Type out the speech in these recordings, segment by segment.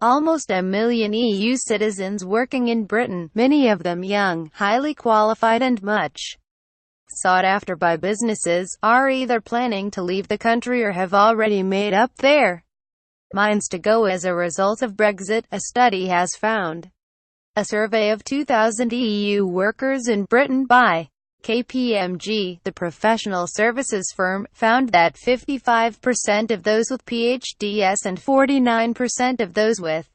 Almost a million EU citizens working in Britain, many of them young, highly qualified and much sought after by businesses, are either planning to leave the country or have already made up their minds to go as a result of Brexit, a study has found. A survey of 2,000 EU workers in Britain by KPMG, the professional services firm, found that 55% of those with PhDs and 49% of those with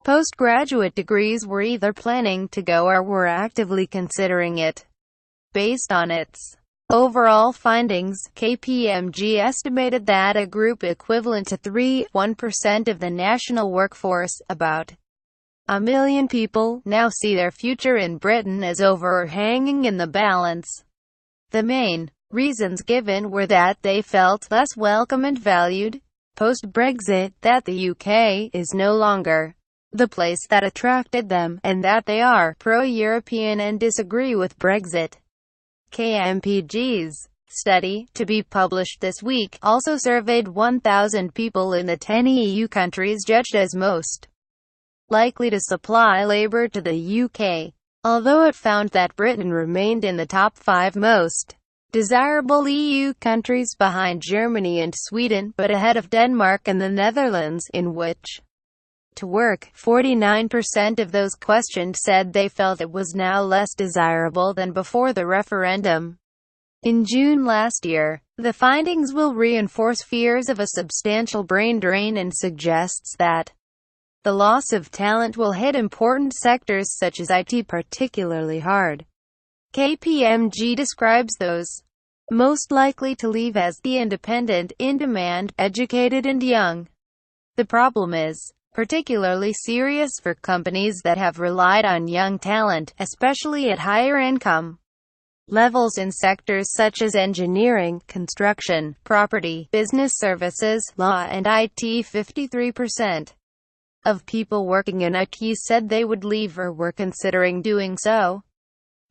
postgraduate degrees were either planning to go or were actively considering it. Based on its overall findings, KPMG estimated that a group equivalent to 3.1% of the national workforce, about 1 million people, now see their future in Britain as over or hanging in the balance. The main reasons given were that they felt less welcome and valued post-Brexit, that the UK is no longer the place that attracted them, and that they are pro-European and disagree with Brexit. KMPG's study, to be published this week, also surveyed 1,000 people in the 10 EU countries judged as most likely to supply labour to the UK. Although it found that Britain remained in the top 5 most desirable EU countries behind Germany and Sweden, but ahead of Denmark and the Netherlands, in which to work, 49% of those questioned said they felt it was now less desirable than before the referendum in June last year. The findings will reinforce fears of a substantial brain drain and suggests that the loss of talent will hit important sectors such as IT particularly hard. KPMG describes those most likely to leave as the independent, in-demand, educated and young. The problem is particularly serious for companies that have relied on young talent, especially at higher income levels in sectors such as engineering, construction, property, business services, law and IT. 53% of people working in IT said they would leave or were considering doing so.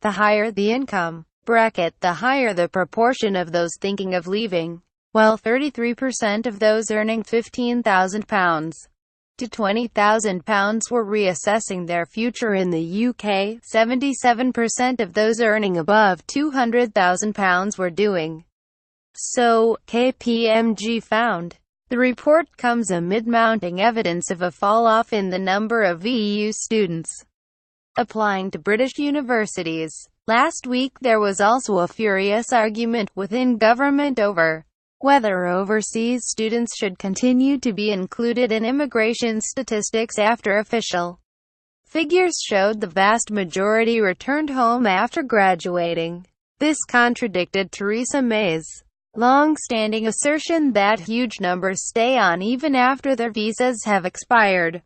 The higher the income bracket, the higher the proportion of those thinking of leaving, while 33% of those earning £15,000 to £20,000 were reassessing their future in the UK, 77% of those earning above £200,000 were doing so, KPMG found. The report comes amid mounting evidence of a fall-off in the number of EU students applying to British universities. Last week there was also a furious argument within government over whether overseas students should continue to be included in immigration statistics after official figures showed the vast majority returned home after graduating. This contradicted Theresa May's long-standing assertion that huge numbers stay on even after their visas have expired.